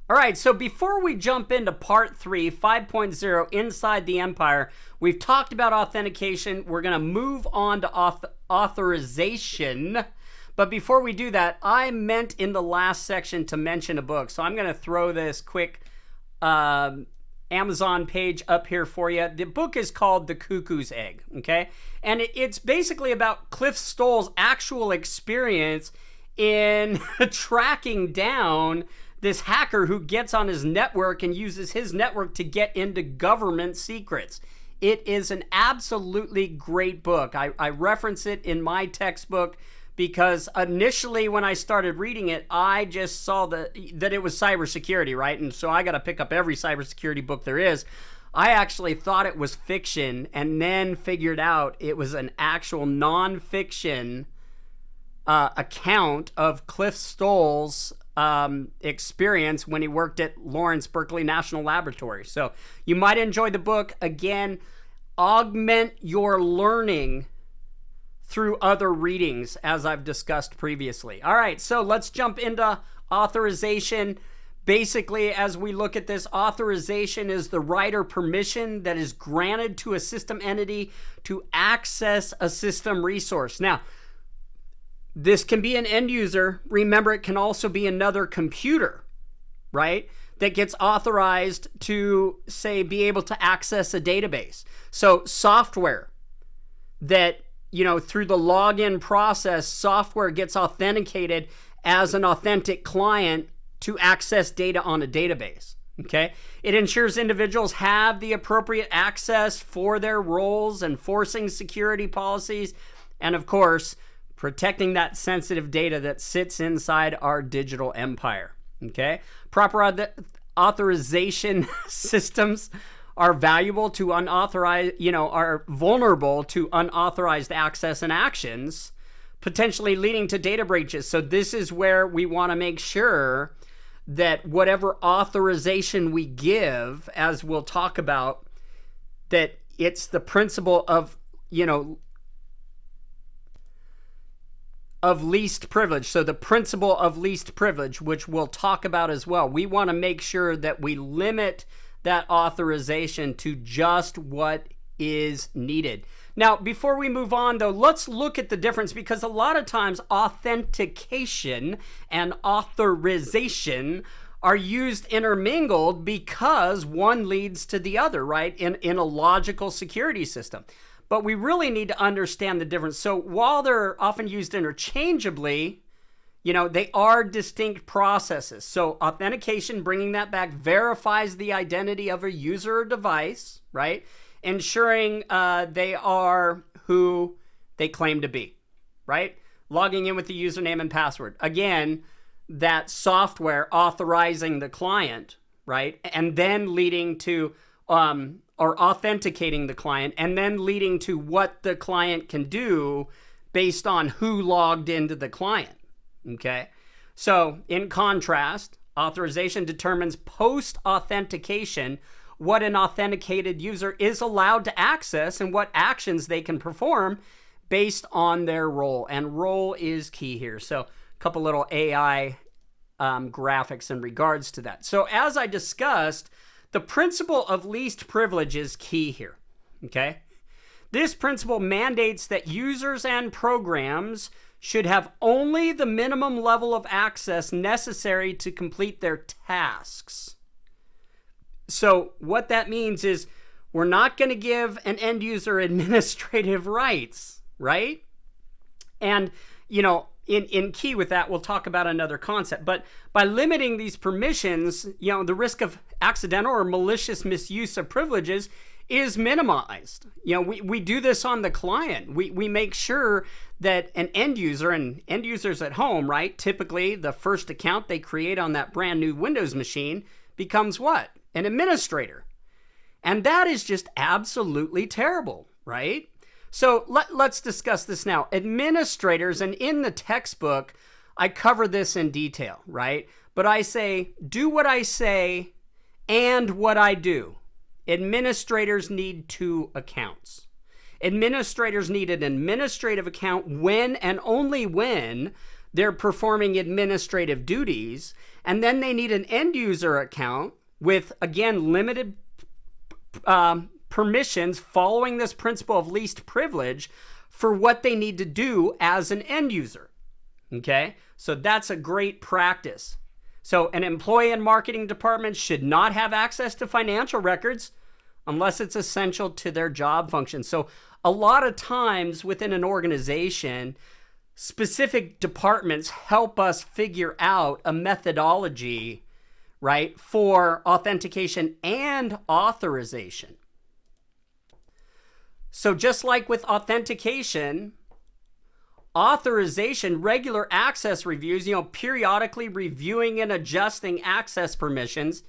All right, so before we jump into part 3, 5.0, Inside the Empire, we've talked about authentication. We're going to move on to authorization. But before we do that, I meant in the last section to mention a book. So I'm going to throw this quick Amazon page up here for you. The book is called The Cuckoo's Egg, okay? And it's basically about Cliff Stoll's actual experience in tracking down this hacker who gets on his network and uses his network to get into government secrets. It is an absolutely great book. I reference it in my textbook because initially when I started reading it, I just saw that it was cybersecurity, right? And so I got to pick up every cybersecurity book there is. I actually thought it was fiction and then figured out it was an actual nonfiction account of Cliff Stoll's experience when he worked at Lawrence Berkeley National Laboratory. So you might enjoy the book. Again, augment your learning through other readings, as I've discussed previously. All right, so let's jump into authorization. Basically, as we look at this, authorization is the right or permission that is granted to a system entity to access a system resource. Now, this can be an end user. Remember, it can also be another computer, right? That gets authorized to, say, be able to access a database. So software that, through the login process, software gets authenticated as an authentic client to access data on a database, okay? It ensures individuals have the appropriate access for their roles, enforcing security policies, and of course, protecting that sensitive data that sits inside our digital empire, okay? Proper authorization systems are valuable to unauthorized, are vulnerable to unauthorized access and actions, potentially leading to data breaches. So this is where we want to make sure that whatever authorization we give, as we'll talk about, that it's the principle of, of least privilege. So the principle of least privilege, which we'll talk about as well. We want to make sure that we limit that authorization to just what is needed. Now, before we move on, though, let's look at the difference, because a lot of times authentication and authorization are used intermingled because one leads to the other, right? In a logical security system. But we really need to understand the difference. So while they're often used interchangeably, they are distinct processes. So authentication, bringing that back, verifies the identity of a user or device, right? Ensuring they are who they claim to be, right? Logging in with the username and password. Again, that software authorizing the client, right? And then leading to or authenticating the client, and then leading to what the client can do based on who logged into the client, okay? So in contrast, authorization determines post-authentication what an authenticated user is allowed to access and what actions they can perform based on their role. And role is key here. So a couple little AI graphics in regards to that. So as I discussed, the principle of least privilege is key here, okay? This principle mandates that users and programs should have only the minimum level of access necessary to complete their tasks. So what that means is we're not going to give an end user administrative rights, right? And, in key with that, we'll talk about another concept. But by limiting these permissions, the risk of accidental or malicious misuse of privileges is minimized. We do this on the client. We make sure that an end user, and end users at home, right? Typically, the first account they create on that brand new Windows machine becomes what? An administrator. And that is just absolutely terrible, right? So let's discuss this now. Administrators, and in the textbook, I cover this in detail, right? But I say, do what I say and what I do. Administrators need 2 accounts. Administrators need an administrative account when and only when they're performing administrative duties, and then they need an end user account with, again, limited permissions following this principle of least privilege for what they need to do as an end user. Okay, so that's a great practice. So an employee and marketing department should not have access to financial records unless it's essential to their job function. So a lot of times within an organization, specific departments help us figure out a methodology, right, for authentication and authorization. So just like with authentication, authorization, regular access reviews, periodically reviewing and adjusting access permissions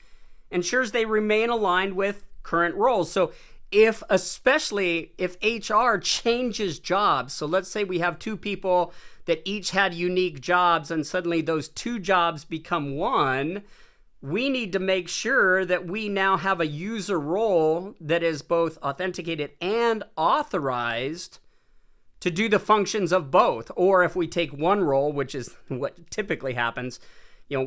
ensures they remain aligned with current roles. So especially if HR changes jobs, so let's say we have two people that each had unique jobs and suddenly those two jobs become one, we need to make sure that we now have a user role that is both authenticated and authorized to do the functions of both. Or if we take one role, which is what typically happens,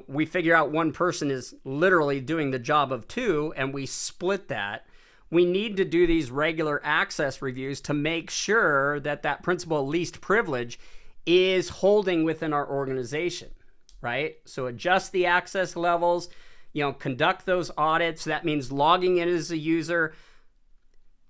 we figure out one person is literally doing the job of two and we split that. We need to do these regular access reviews to make sure that that principle of least privilege is holding within our organization, right? So adjust the access levels, conduct those audits. That means logging in as a user,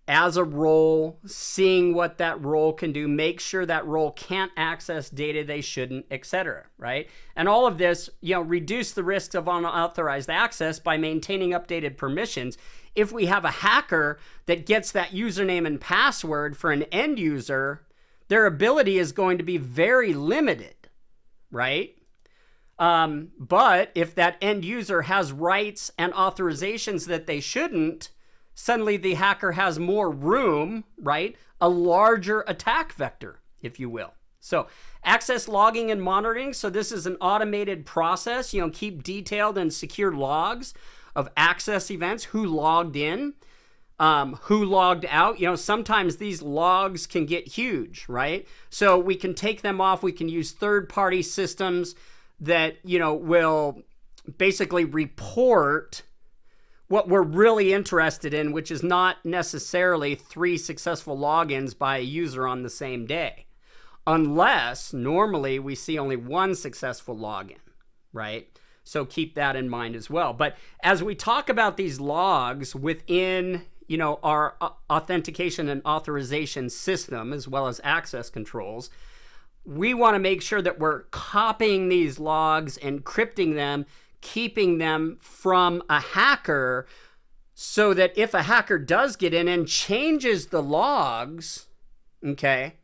as a role, seeing what that role can do, make sure that role can't access data they shouldn't, etc., right? And all of this, reduce the risks of unauthorized access by maintaining updated permissions. If we have a hacker that gets that username and password for an end user, their ability is going to be very limited, right? But if that end user has rights and authorizations that they shouldn't, suddenly the hacker has more room, right? A larger attack vector, if you will. So access logging and monitoring. So this is an automated process, keep detailed and secure logs of access events, who logged in, who logged out. Sometimes these logs can get huge, right? So we can take them off. We can use third-party systems that, will basically report what we're really interested in, which is not necessarily 3 successful logins by a user on the same day, unless normally we see only 1 successful login, right? So keep that in mind as well. But as we talk about these logs within, our authentication and authorization system, as well as access controls, we want to make sure that we're copying these logs, encrypting them, keeping them from a hacker, so that if a hacker does get in and changes the logs, okay,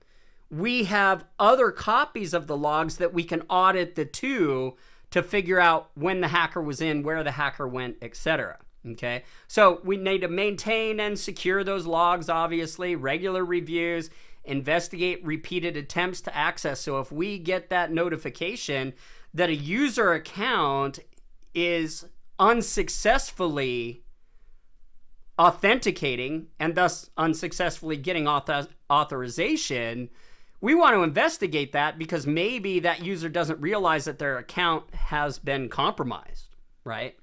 we have other copies of the logs that we can audit the two to figure out when the hacker was in, where the hacker went, etc. Okay, so we need to maintain and secure those logs, obviously, regular reviews, investigate repeated attempts to access. So if we get that notification that a user account is unsuccessfully authenticating and thus unsuccessfully getting authorization, we want to investigate that, because maybe that user doesn't realize that their account has been compromised, right?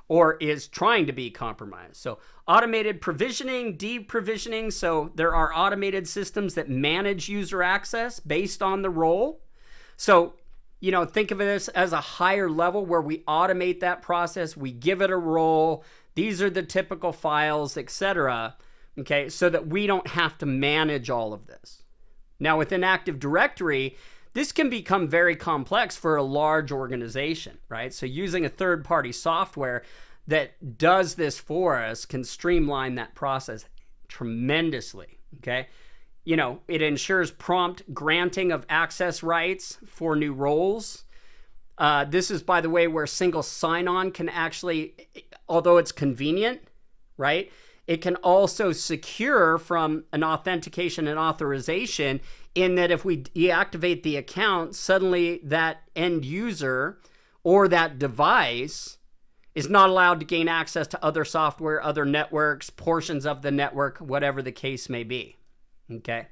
Or is trying to be compromised. So automated provisioning, deprovisioning. So there are automated systems that manage user access based on the role. So, think of this as a higher level where we automate that process. We give it a role. These are the typical files, etc. Okay, so that we don't have to manage all of this. Now, within Active Directory, this can become very complex for a large organization, right? So using a third-party software that does this for us can streamline that process tremendously, okay? It ensures prompt granting of access rights for new roles. This is, by the way, where single sign-on can actually, although it's convenient, right? It can also secure from an authentication and authorization, in that if we deactivate the account, suddenly that end user or that device is not allowed to gain access to other software, other networks, portions of the network, whatever the case may be. Okay.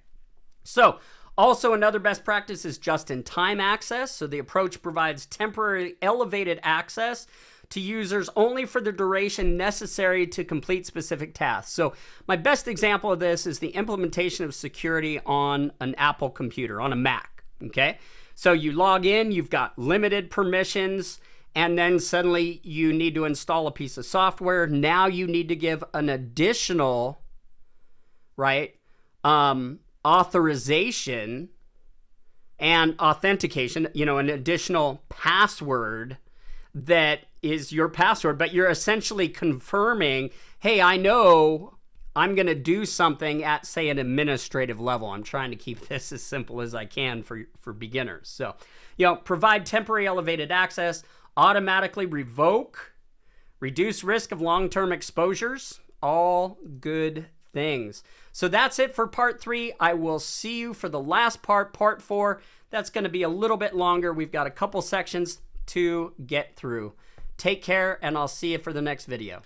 So Also, another best practice is just-in-time access. So the approach provides temporary elevated access to users only for the duration necessary to complete specific tasks. So my best example of this is the implementation of security on an Apple computer, on a Mac, okay? So you log in, you've got limited permissions, and then suddenly you need to install a piece of software. Now you need to give an additional, right, authorization and authentication, an additional password that is your password, but you're essentially confirming, hey, I know I'm going to do something at, say, an administrative level. I'm trying to keep this as simple as I can for beginners. So, provide temporary elevated access, automatically revoke, reduce risk of long-term exposures, all good things. So that's it for part 3. I will see you for the last part, part 4. That's going to be a little bit longer. We've got a couple sections to get through. Take care, and I'll see you for the next video.